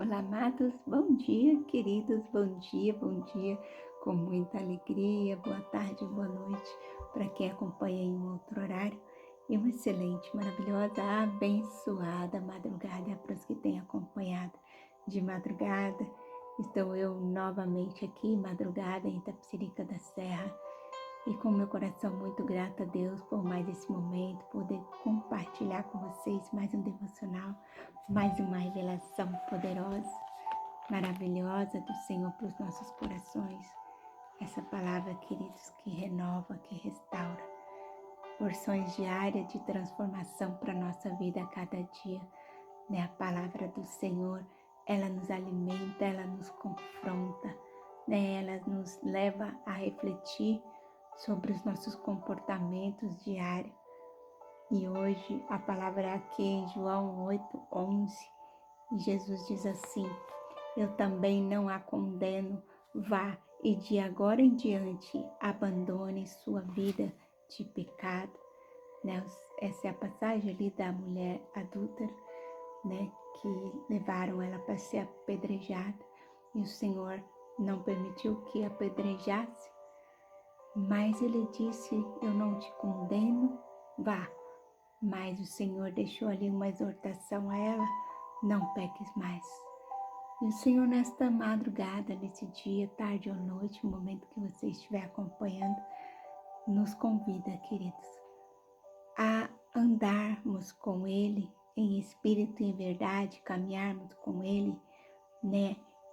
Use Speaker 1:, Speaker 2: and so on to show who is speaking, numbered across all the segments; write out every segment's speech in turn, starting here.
Speaker 1: Olá, amados, bom dia, queridos, bom dia, com muita alegria, boa tarde, boa noite, para quem acompanha em um outro horário, e uma excelente, maravilhosa, abençoada madrugada para os que têm acompanhado de madrugada. Estou eu novamente aqui, madrugada, em Itapecerica da Serra, e com meu coração muito grato a Deus por mais esse momento, poder compartilhar com vocês mais um devocional, mais uma revelação poderosa, maravilhosa do Senhor para os nossos corações. Essa palavra, queridos, que renova, que restaura. Porções diárias de transformação para a nossa vida a cada dia. A palavra do Senhor, ela nos alimenta, ela nos confronta, ela nos leva a refletir sobre os nossos comportamentos diários. E hoje a palavra é aqui em João 8:11, e Jesus diz assim: eu também não a condeno, vá e de agora em diante abandone sua vida de pecado. Essa é a passagem ali da mulher adúltera, que levaram ela para ser apedrejada, e o Senhor não permitiu que apedrejasse, mas ele disse: eu não te condeno, vá. Mas o Senhor deixou ali uma exortação a ela: não peques mais. E o Senhor, nesta madrugada, nesse dia, tarde ou noite, no momento que você estiver acompanhando, nos convida, queridos, a andarmos com Ele em espírito e em verdade, caminharmos com Ele,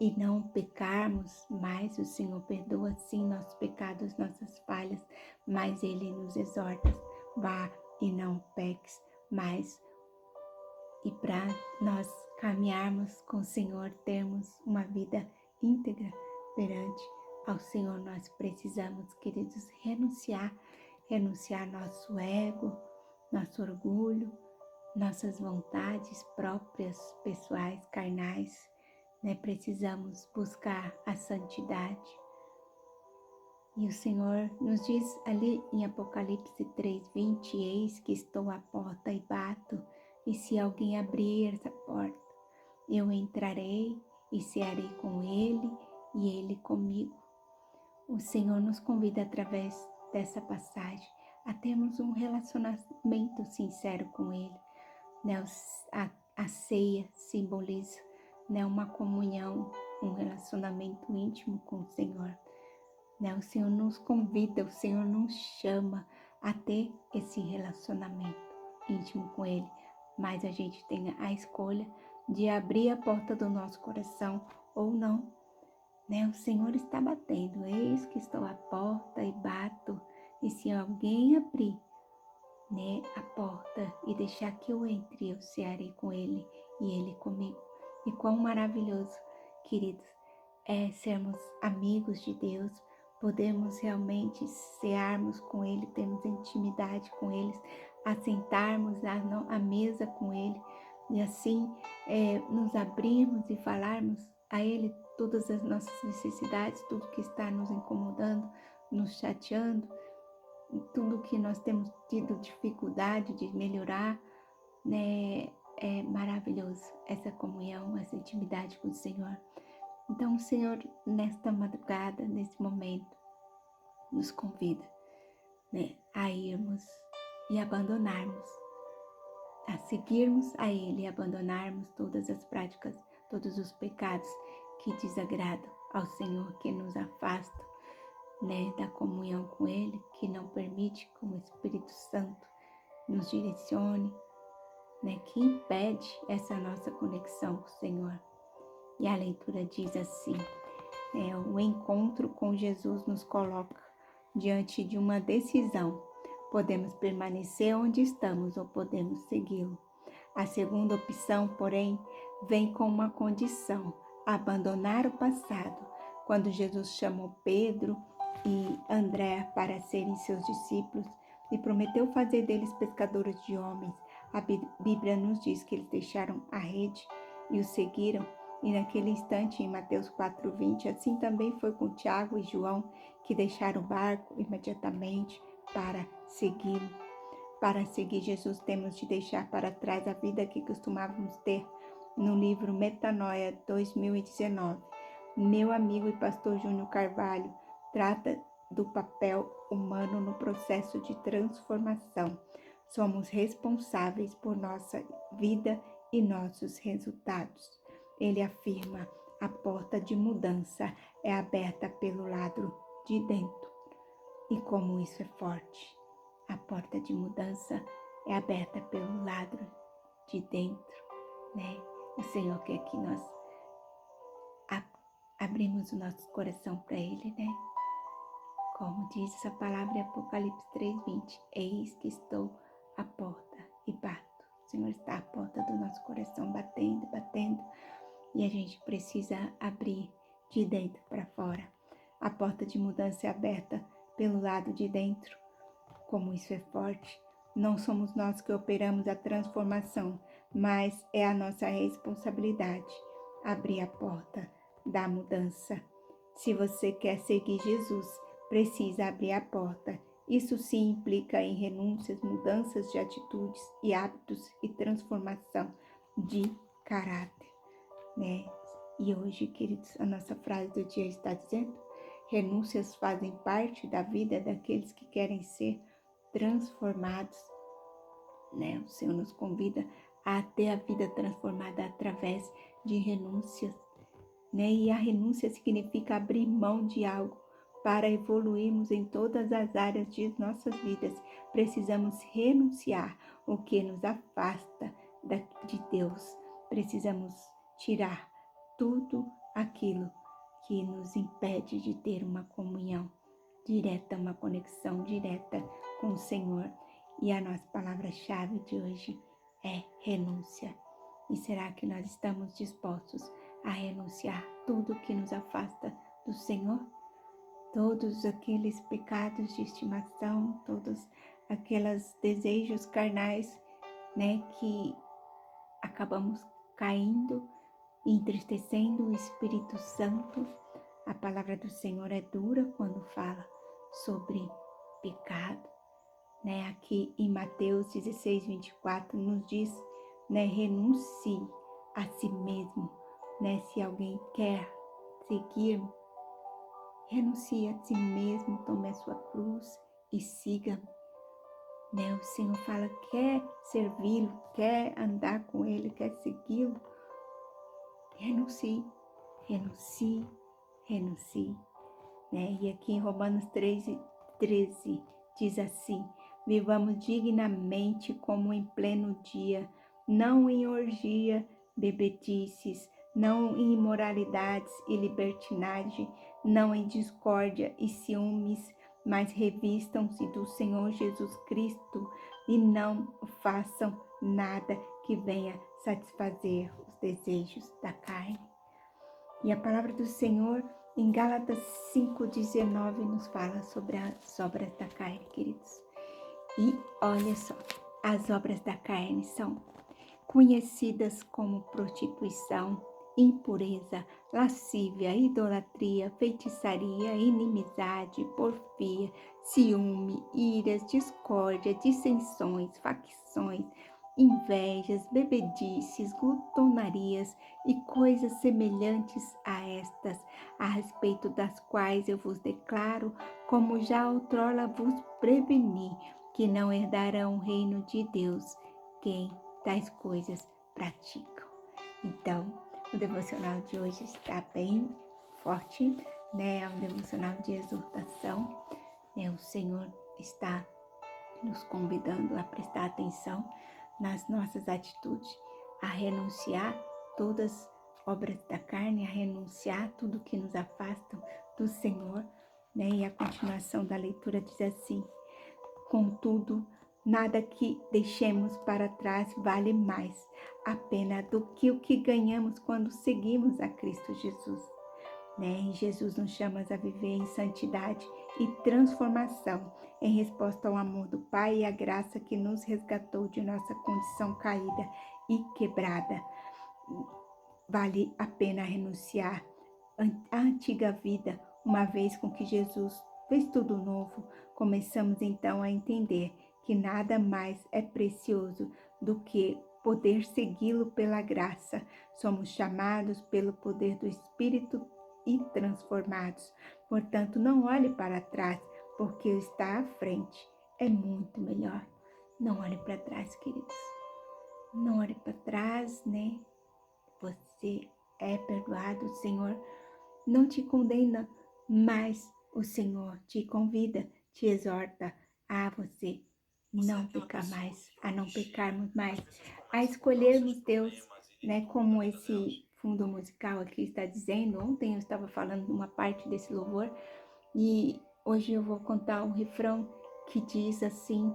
Speaker 1: e não pecarmos mais. O Senhor perdoa sim nossos pecados, nossas falhas, mas Ele nos exorta: vá e não peques mais. E para nós caminharmos com o Senhor, termos uma vida íntegra perante ao Senhor, nós precisamos, queridos, renunciar nosso ego, nosso orgulho, nossas vontades próprias, pessoais, carnais, Precisamos buscar a santidade. E o Senhor nos diz ali em Apocalipse 3:20, eis que estou à porta e bato, e se alguém abrir essa porta, eu entrarei e cearei com ele e ele comigo. O Senhor nos convida através dessa passagem a termos um relacionamento sincero com Ele. A ceia simboliza uma comunhão, um relacionamento íntimo com o Senhor. O Senhor nos convida, o Senhor nos chama a ter esse relacionamento íntimo com Ele, mas a gente tem a escolha de abrir a porta do nosso coração ou não. O Senhor está batendo, eis que estou à porta e bato, e se alguém abrir a porta e deixar que eu entre, eu cearei com Ele e Ele comigo. E quão maravilhoso, queridos, é sermos amigos de Deus, podemos realmente cearmos com Ele, termos intimidade com Ele, assentarmos à mesa com Ele, e assim nos abrirmos e falarmos a Ele todas as nossas necessidades, tudo que está nos incomodando, nos chateando, tudo que nós temos tido dificuldade de melhorar, É maravilhoso essa comunhão, essa intimidade com o Senhor. Então o Senhor, nesta madrugada, nesse momento, nos convida a irmos e abandonarmos, a seguirmos a Ele e abandonarmos todas as práticas, todos os pecados que desagradam ao Senhor, que nos afastam da comunhão com Ele, que não permite que o Espírito Santo nos direcione, que impede essa nossa conexão com o Senhor. E a leitura diz assim: o encontro com Jesus nos coloca diante de uma decisão. Podemos permanecer onde estamos ou podemos segui-lo. A segunda opção, porém, vem com uma condição: abandonar o passado. Quando Jesus chamou Pedro e André para serem seus discípulos e prometeu fazer deles pescadores de homens, a Bíblia nos diz que eles deixaram a rede e o seguiram. E naquele instante, em Mateus 4:20, assim também foi com Tiago e João, que deixaram o barco imediatamente para segui-lo. Para seguir Jesus, temos de deixar para trás a vida que costumávamos ter, no livro Metanoia 2019. Meu amigo e pastor Júnior Carvalho trata do papel humano no processo de transformação. Somos responsáveis por nossa vida e nossos resultados. Ele afirma: a porta de mudança é aberta pelo lado de dentro. E como isso é forte, a porta de mudança é aberta pelo lado de dentro, né? O Senhor quer que nós abrimos o nosso coração para Ele, né? Como diz essa palavra em Apocalipse 3:20, eis que estou à porta e bato. O Senhor está à porta do nosso coração, batendo, batendo, e a gente precisa abrir de dentro para fora. A porta de mudança é aberta pelo lado de dentro. Como isso é forte, não somos nós que operamos a transformação, mas é a nossa responsabilidade abrir a porta da mudança. Se você quer seguir Jesus, precisa abrir a porta. Isso sim implica em renúncias, mudanças de atitudes e hábitos e transformação de caráter, né? E hoje, queridos, a nossa frase do dia está dizendo: renúncias fazem parte da vida daqueles que querem ser transformados, né? O Senhor nos convida a ter a vida transformada através de renúncias, né? E a renúncia significa abrir mão de algo para evoluirmos em todas as áreas de nossas vidas. Precisamos renunciar o que nos afasta de Deus. Precisamos tirar tudo aquilo que nos impede de ter uma comunhão direta, uma conexão direta com o Senhor. E a nossa palavra-chave de hoje é renúncia. E será que nós estamos dispostos a renunciar tudo que nos afasta do Senhor? Todos aqueles pecados de estimação, todos aqueles desejos carnais, né, que acabamos caindo e entristecendo o Espírito Santo. A palavra do Senhor é dura quando fala sobre pecado, né? Aqui em Mateus 16:24 nos diz, né, renuncie a si mesmo, né? Se alguém quer seguir-me, renuncie a si mesmo, tome a sua cruz e siga-me, né? O Senhor fala, quer servi-lo, quer andar com Ele, quer segui-lo, renuncie, renuncie, renuncie, né? E aqui em Romanos 13 diz assim: vivamos dignamente como em pleno dia, não em orgia, bebedices, não em imoralidades e libertinagem, não em discórdia e ciúmes, mas revistam-se do Senhor Jesus Cristo e não façam nada que venha satisfazer os desejos da carne. E a palavra do Senhor em Gálatas 5:19 nos fala sobre as obras da carne, queridos. E olha só, as obras da carne são conhecidas como prostituição, impureza, lascívia, idolatria, feitiçaria, inimizade, porfia, ciúme, iras, discórdia, dissensões, facções, invejas, bebedices, glutonarias e coisas semelhantes a estas, a respeito das quais eu vos declaro, como já outrora vos preveni, que não herdarão o reino de Deus quem tais coisas praticam. Então, o devocional de hoje está bem forte, né? É um devocional de exortação, né? O Senhor está nos convidando a prestar atenção nas nossas atitudes, a renunciar todas as obras da carne, a renunciar tudo que nos afasta do Senhor, né? E a continuação da leitura diz assim: contudo, nada que deixemos para trás vale mais a pena do que o que ganhamos quando seguimos a Cristo Jesus, né? E Jesus nos chama a viver em santidade e transformação, em resposta ao amor do Pai e à graça que nos resgatou de nossa condição caída e quebrada. Vale a pena renunciar à antiga vida, uma vez com que Jesus fez tudo novo. Começamos então a entender que nada mais é precioso do que poder segui-lo pela graça. Somos chamados pelo poder do Espírito e transformados. Portanto, não olhe para trás, porque está à frente é muito melhor. Não olhe para trás, queridos. Não olhe para trás, né? Você é perdoado, o Senhor não te condena, mas o Senhor te convida, te exorta a você não pecar mais, a não pecarmos mais, a escolhermos Deus, né? Como esse fundo musical aqui está dizendo. Ontem eu estava falando de uma parte desse louvor e hoje eu vou contar um refrão que diz assim: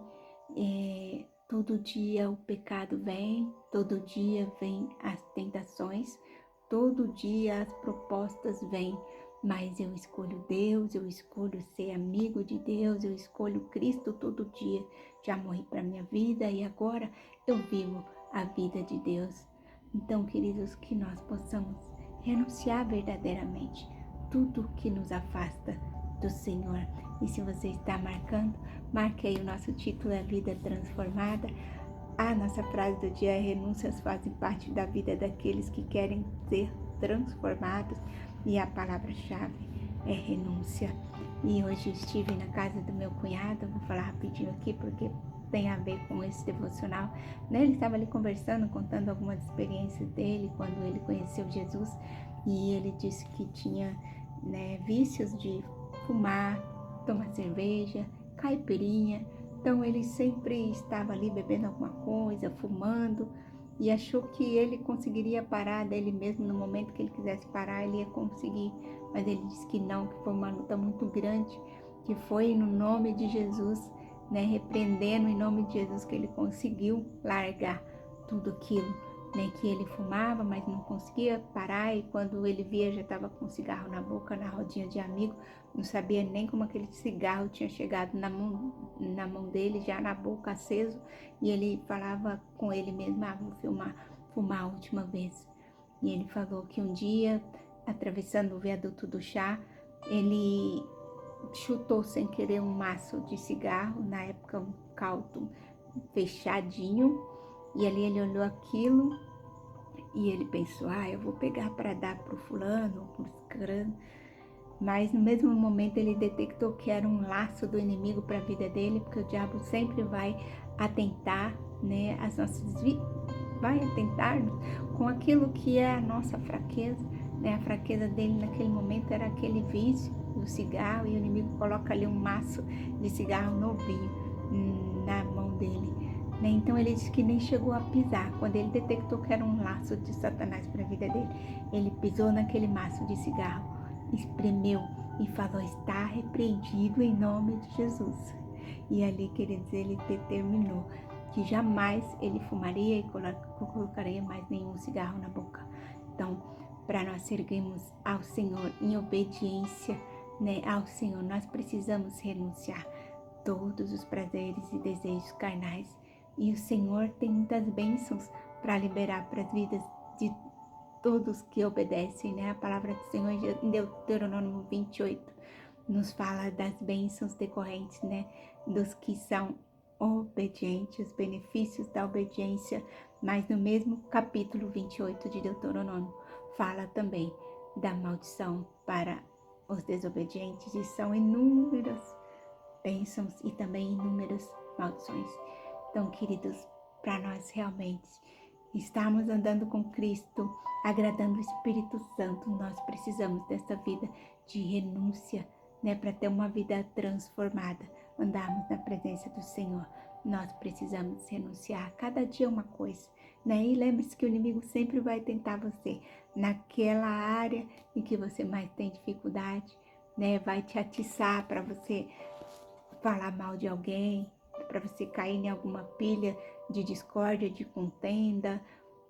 Speaker 1: todo dia o pecado vem, todo dia vem as tentações, todo dia as propostas vêm, mas eu escolho Deus, eu escolho ser amigo de Deus, eu escolho Cristo todo dia. Já morri para minha vida e agora eu vivo a vida de Deus. Então, queridos, que nós possamos renunciar verdadeiramente tudo que nos afasta do Senhor. E se você está marcando, marque aí, o nosso título é Vida Transformada. A nossa frase do dia é: renúncias fazem parte da vida daqueles que querem ser transformados. E a palavra-chave é renúncia. E hoje estive na casa do meu cunhado, vou falar rapidinho aqui porque tem a ver com esse devocional, né? Ele estava ali conversando, contando algumas experiências dele quando ele conheceu Jesus, e ele disse que tinha, né, vícios de fumar, tomar cerveja, caipirinha. Então ele sempre estava ali bebendo alguma coisa, fumando, e achou que ele conseguiria parar dele mesmo. No momento que ele quisesse parar, ele ia conseguir, mas ele disse que não, que foi uma luta muito grande, que foi no nome de Jesus, né, repreendendo em nome de Jesus, que ele conseguiu largar tudo aquilo, né, que ele fumava, mas não conseguia parar, e quando ele via já estava com um cigarro na boca, na rodinha de amigo, não sabia nem como aquele cigarro tinha chegado na mão dele, já na boca, aceso, e ele falava com ele mesmo: vou fumar a última vez. E ele falou que um dia, atravessando o viaduto do chá, ele chutou sem querer um maço de cigarro, na época um caldo fechadinho, e ali ele olhou aquilo e ele pensou: eu vou pegar para dar pro fulano, pro cicrano. Mas no mesmo momento ele detectou que era um laço do inimigo para a vida dele, porque o diabo sempre vai atentar, né, vai atentar com aquilo que é a nossa fraqueza, né? A fraqueza dele naquele momento era aquele vício do cigarro, e o inimigo coloca ali um maço de cigarro novinho na mão dele, né? Então ele disse que nem chegou a pisar. Quando ele detectou que era um laço de Satanás para a vida dele, ele pisou naquele maço de cigarro, espremeu e falou: está repreendido em nome de Jesus. E ali, queridos, ele determinou que jamais ele fumaria e colocaria mais nenhum cigarro na boca. Então, para nós seguirmos ao Senhor em obediência, né, ao Senhor, nós precisamos renunciar todos os prazeres e desejos carnais. E o Senhor tem muitas bênçãos para liberar para as vidas de todos que obedecem, né? A palavra do Senhor em Deuteronômio 28 nos fala das bênçãos decorrentes, né, dos que são obedientes, os benefícios da obediência. Mas no mesmo capítulo 28 de Deuteronômio fala também da maldição para os desobedientes, e são inúmeras bênçãos e também inúmeras maldições. Então, queridos, para nós realmente estarmos andando com Cristo, agradando o Espírito Santo, nós precisamos dessa vida de renúncia, né? Para ter uma vida transformada, andarmos na presença do Senhor, nós precisamos renunciar cada dia uma coisa, né? E lembre-se que o inimigo sempre vai tentar você naquela área em que você mais tem dificuldade, né? Vai te atiçar para você falar mal de alguém, para você cair em alguma pilha de discórdia, de contenda.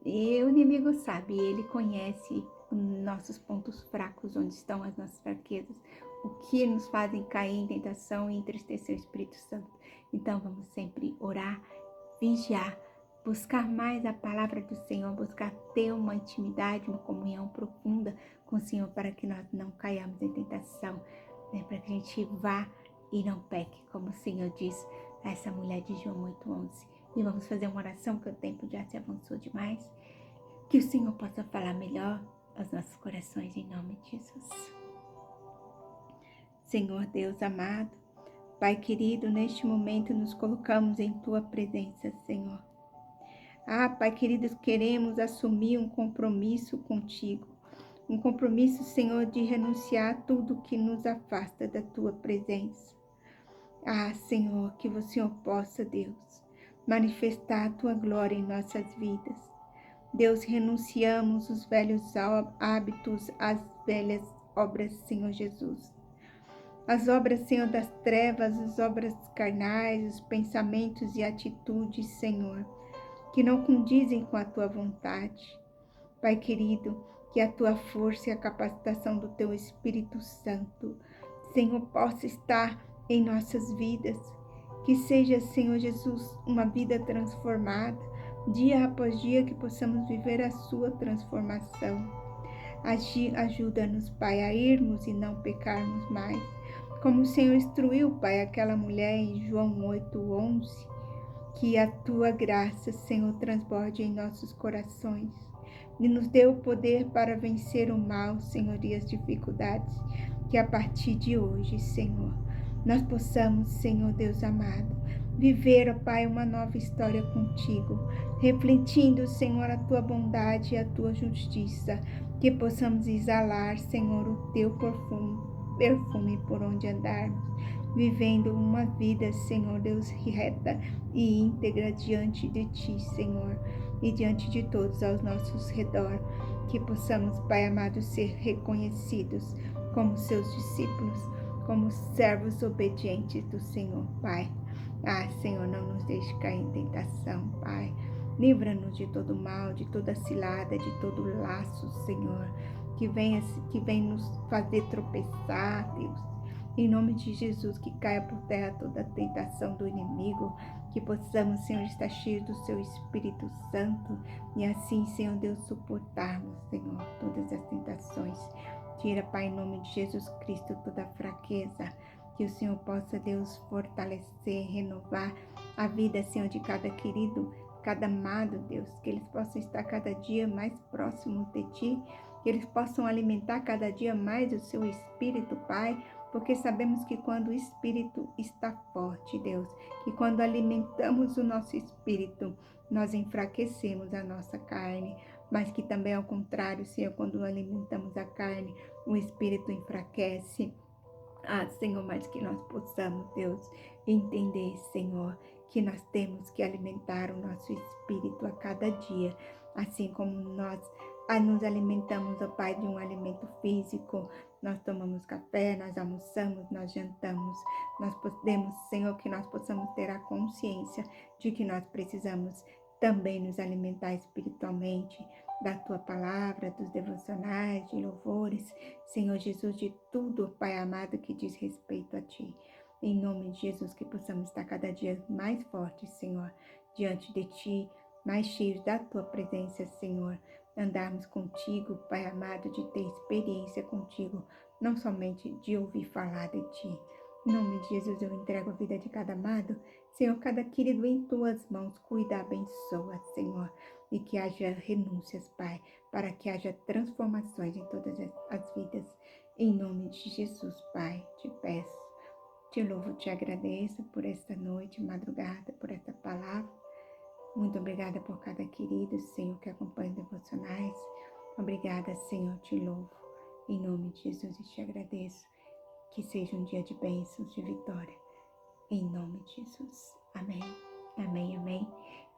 Speaker 1: E o inimigo sabe, ele conhece nossos pontos fracos, onde estão as nossas fraquezas, o que nos fazem cair em tentação e entristecer o Espírito Santo. Então vamos sempre orar, vigiar, buscar mais a palavra do Senhor, buscar ter uma intimidade, uma comunhão profunda com o Senhor, para que nós não caiamos em tentação, né? Para que a gente vá e não peque, como o Senhor diz a essa mulher de João 8:11. E vamos fazer uma oração, que o tempo já se avançou demais. Que o Senhor possa falar melhor aos nossos corações, em nome de Jesus. Senhor Deus amado, Pai querido, neste momento nos colocamos em Tua presença, Senhor. Pai querido, queremos assumir um compromisso contigo. Um compromisso, Senhor, de renunciar a tudo que nos afasta da Tua presença. Senhor, que o Senhor possa, Deus, manifestar a Tua glória em nossas vidas. Deus, renunciamos os velhos hábitos, as velhas obras, Senhor Jesus. As obras, Senhor, das trevas, as obras carnais, os pensamentos e atitudes, Senhor, que não condizem com a Tua vontade. Pai querido, que a Tua força e a capacitação do Teu Espírito Santo, Senhor, possa estar em nossas vidas. Que seja, Senhor Jesus, uma vida transformada, dia após dia, que possamos viver a Sua transformação. Ajuda-nos, Pai, a irmos e não pecarmos mais. Como o Senhor instruiu, Pai, aquela mulher em João 8:11, que a Tua graça, Senhor, transborde em nossos corações e nos dê o poder para vencer o mal, Senhor, e as dificuldades. Que a partir de hoje, Senhor, nós possamos, Senhor Deus amado, viver, ó Pai, uma nova história contigo, refletindo, Senhor, a Tua bondade e a Tua justiça. Que possamos exalar, Senhor, o Teu perfume por onde andarmos, vivendo uma vida, Senhor Deus, reta e íntegra diante de Ti, Senhor, e diante de todos aos nossos redor. Que possamos, Pai amado, ser reconhecidos como Seus discípulos, como servos obedientes do Senhor, Pai. Senhor, não nos deixe cair em tentação, Pai. Livra-nos de todo mal, de toda cilada, de todo laço, Senhor, que vem nos fazer tropeçar, Deus. Em nome de Jesus, que caia por terra toda a tentação do inimigo, que possamos, Senhor, estar cheios do Seu Espírito Santo e assim, Senhor Deus, suportarmos, Senhor, todas as tentações. Tira, Pai, em nome de Jesus Cristo, toda fraqueza. Que o Senhor possa, Deus, fortalecer, renovar a vida, Senhor, de cada querido, cada amado, Deus. Que eles possam estar cada dia mais próximos de Ti. Que eles possam alimentar cada dia mais o Seu Espírito, Pai. Porque sabemos que quando o Espírito está forte, Deus, que quando alimentamos o nosso Espírito, nós enfraquecemos a nossa carne. Mas que também ao contrário, Senhor, quando alimentamos a carne, o Espírito enfraquece. Senhor, mas que nós possamos, Deus, entender, Senhor, que nós temos que alimentar o nosso espírito a cada dia, assim como nós nos alimentamos, ó Pai, de um alimento físico. Nós tomamos café, nós almoçamos, nós jantamos. Nós podemos, Senhor, que nós possamos ter a consciência de que nós precisamos também nos alimentar espiritualmente da Tua palavra, dos devocionais, de louvores, Senhor Jesus, de tudo, Pai amado, que diz respeito a Ti. Em nome de Jesus, que possamos estar cada dia mais fortes, Senhor, diante de Ti, mais cheios da Tua presença, Senhor. Andarmos contigo, Pai amado, de ter experiência contigo, não somente de ouvir falar de Ti. Em nome de Jesus, eu entrego a vida de cada amado, Senhor, cada querido em Tuas mãos. Cuida, abençoa, Senhor, e que haja renúncias, Pai, para que haja transformações em todas as vidas. Em nome de Jesus, Pai, te peço, te louvo, te agradeço por esta noite, madrugada, por esta palavra. Muito obrigada por cada querido, Senhor, que acompanha os devocionais. Obrigada, Senhor, te louvo. Em nome de Jesus, eu te agradeço. Que seja um dia de bênçãos, de vitória. Em nome de Jesus. Amém. Amém, amém.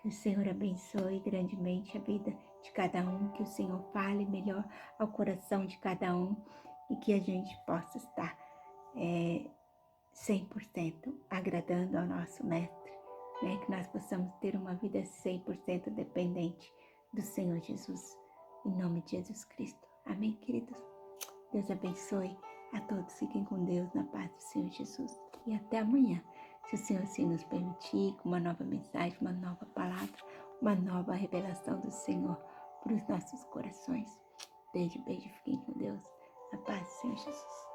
Speaker 1: Que o Senhor abençoe grandemente a vida de cada um. Que o Senhor fale melhor ao coração de cada um. E que a gente possa estar 100% agradando ao nosso Mestre. Né? Que nós possamos ter uma vida 100% dependente do Senhor Jesus. Em nome de Jesus Cristo. Amém, queridos? Deus abençoe a todos. Fiquem com Deus, na paz do Senhor Jesus. E até amanhã, se o Senhor assim nos permitir, com uma nova mensagem, uma nova palavra, uma nova revelação do Senhor para os nossos corações. Beijo, beijo. Fiquem com Deus. Na paz do Senhor Jesus.